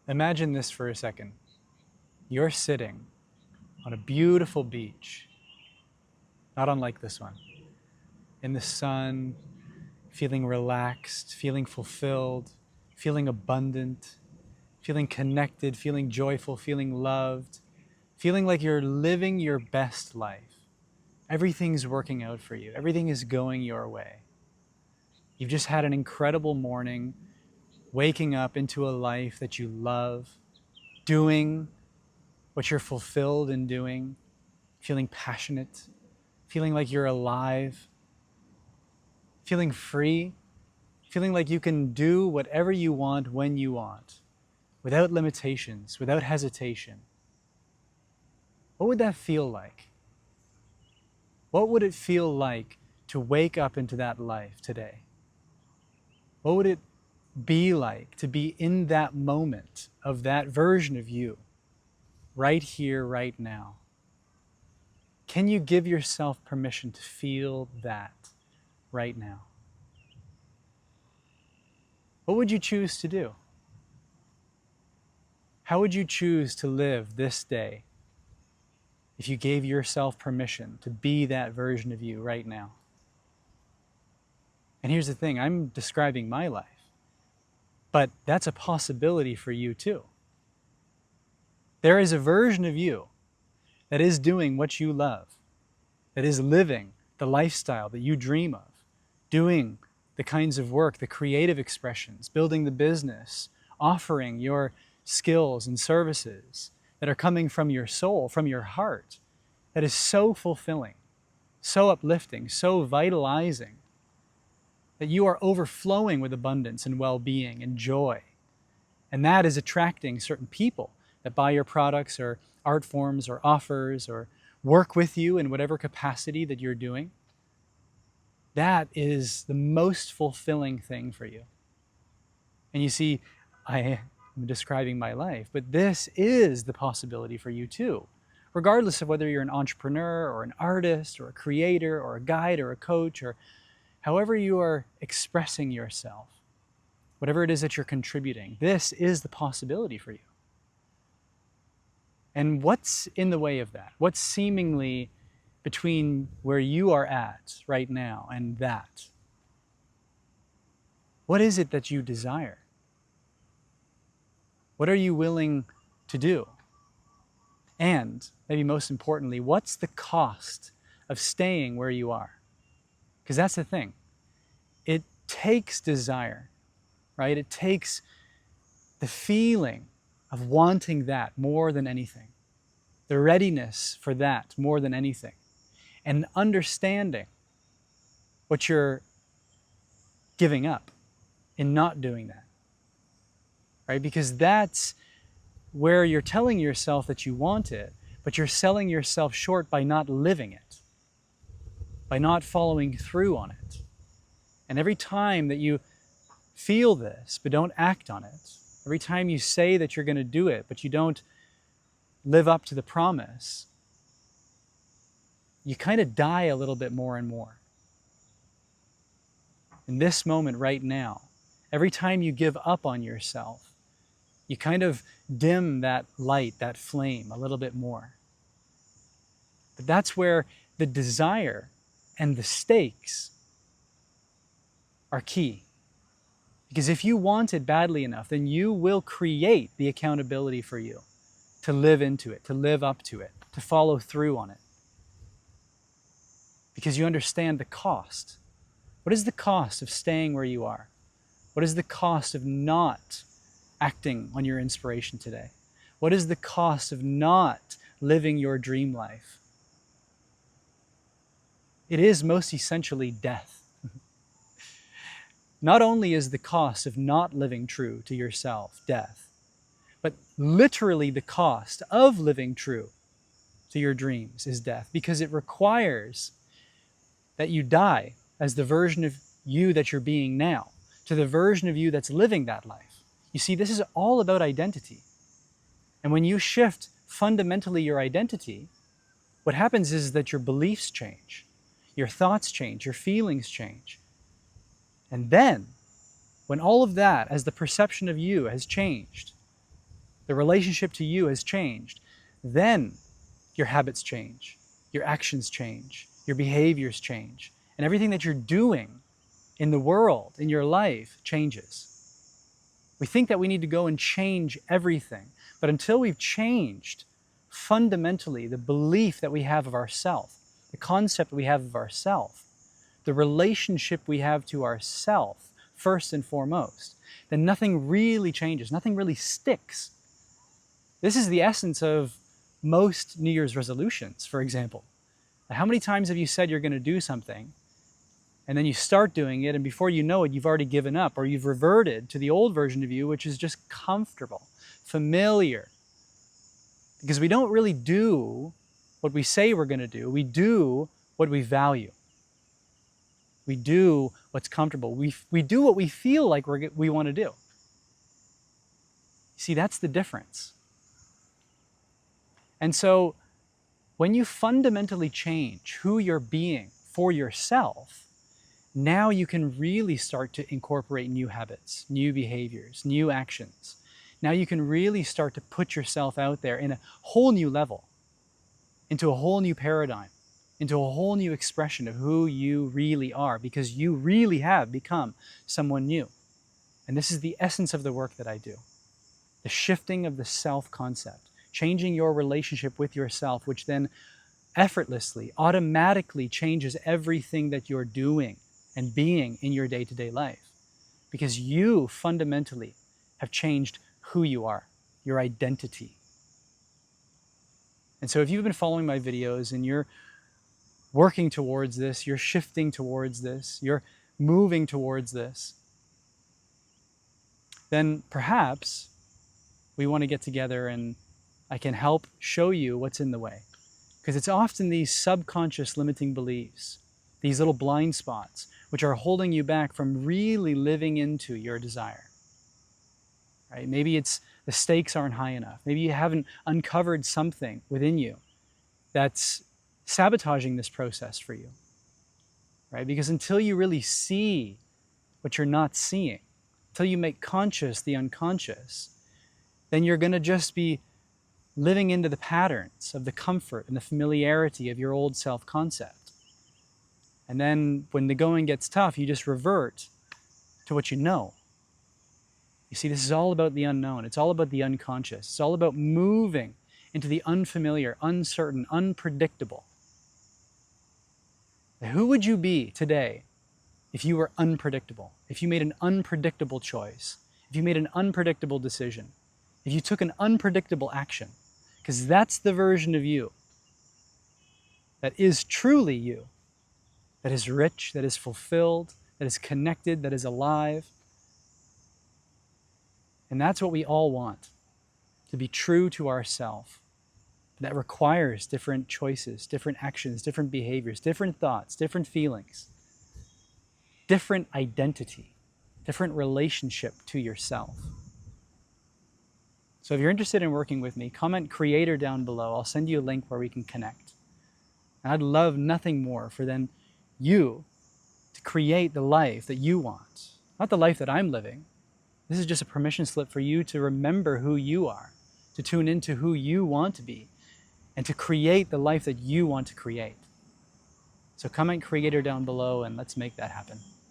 Imagine this for a second. You're sitting on a beautiful beach, not unlike this one, in the sun, feeling relaxed, feeling fulfilled, feeling abundant, feeling connected, feeling joyful, feeling loved, feeling like you're living your best life. Everything's working out for you. Everything is going your way. You've just had an incredible morning, waking up into a life that you love, doing what you're fulfilled in doing, feeling passionate, feeling like you're alive, feeling free, feeling like you can do whatever you want when you want, without limitations, without hesitation. What would that feel like? What would it feel like to wake up into that life today? What would it be like to be in that moment of that version of you, right here, right now? Can you give yourself permission to feel that right now? What would you choose to do? How would you choose to live this day if you gave yourself permission to be that version of you right now? And here's the thing, I'm describing my life, but that's a possibility for you too. There is a version of you that is doing what you love, that is living the lifestyle that you dream of, doing the kinds of work, the creative expressions, building the business, offering your skills and services that are coming from your soul, from your heart, that is so fulfilling, so uplifting, so vitalizing, that you are overflowing with abundance and well-being and joy. And that is attracting certain people that buy your products or art forms or offers or work with you in whatever capacity that you're doing. That is the most fulfilling thing for you. And you see, I am describing my life, but this is the possibility for you too. Regardless of whether you're an entrepreneur or an artist or a creator or a guide or a coach or however you are expressing yourself, whatever it is that you're contributing, this is the possibility for you. And what's in the way of that? What's seemingly between where you are at right now and that? What is it that you desire? What are you willing to do? And maybe most importantly, what's the cost of staying where you are? Because that's the thing. It takes desire, right? It takes the feeling of wanting that more than anything, the readiness for that more than anything, and understanding what you're giving up in not doing that, right? Because that's where you're telling yourself that you want it, but you're selling yourself short by not living it, by not following through on it. And every time that you feel this, but don't act on it, every time you say that you're going to do it, but you don't live up to the promise, you kind of die a little bit more and more. In this moment right now, every time you give up on yourself, you kind of dim that light, that flame a little bit more. But that's where the desire and the stakes are key. Because if you want it badly enough, then you will create the accountability for you to live into it, to live up to it, to follow through on it. Because you understand the cost. What is the cost of staying where you are? What is the cost of not acting on your inspiration today? What is the cost of not living your dream life? It is most essentially death. Not only is the cost of not living true to yourself death, but literally the cost of living true to your dreams is death, because it requires that you die as the version of you that you're being now, to the version of you that's living that life. You see, this is all about identity. And when you shift fundamentally your identity, what happens is that your beliefs change, your thoughts change, your feelings change. And then, when all of that, as the perception of you has changed, the relationship to you has changed, then your habits change, your actions change, your behaviors change, and everything that you're doing in the world, in your life, changes. We think that we need to go and change everything, but until we've changed fundamentally the belief that we have of ourself, the concept we have of ourself, the relationship we have to ourself, first and foremost, then nothing really changes, nothing really sticks. This is the essence of most New Year's resolutions, for example. How many times have you said you're going to do something, and then you start doing it, and before you know it, you've already given up, or you've reverted to the old version of you, which is just comfortable, familiar. Because we don't really do what we say we're going to do. We do what we value. We do what's comfortable. We do what we feel like we want to do. See, that's the difference. And so when you fundamentally change who you're being for yourself, now you can really start to incorporate new habits, new behaviors, new actions. Now you can really start to put yourself out there in a whole new level, into a whole new paradigm, into a whole new expression of who you really are, because you really have become someone new. And this is the essence of the work that I do. The shifting of the self-concept, changing your relationship with yourself, which then effortlessly, automatically changes everything that you're doing and being in your day-to-day life. Because you fundamentally have changed who you are, your identity. And so if you've been following my videos and you're working towards this, you're shifting towards this, you're moving towards this, then perhaps we want to get together and I can help show you what's in the way. Because it's often these subconscious limiting beliefs, these little blind spots, which are holding you back from really living into your desire. Right? Maybe it's the stakes aren't high enough. Maybe you haven't uncovered something within you that's sabotaging this process for you. Right? Because until you really see what you're not seeing, until you make conscious the unconscious, then you're going to just be living into the patterns of the comfort and the familiarity of your old self-concept. And then when the going gets tough, you just revert to what you know. You see, this is all about the unknown. It's all about the unconscious. It's all about moving into the unfamiliar, uncertain, unpredictable. Now, who would you be today if you were unpredictable? If you made an unpredictable choice? If you made an unpredictable decision? If you took an unpredictable action? Because that's the version of you that is truly you, that is rich, that is fulfilled, that is connected, that is alive. And that's what we all want, to be true to ourselves. That requires different choices, different actions, different behaviors, different thoughts, different feelings, different identity, different relationship to yourself. So if you're interested in working with me, comment creator down below. I'll send you a link where we can connect. And I'd love nothing more for then you to create the life that you want, not the life that I'm living. This is just a permission slip for you to remember who you are, to tune into who you want to be, and to create the life that you want to create. So comment creator down below and let's make that happen.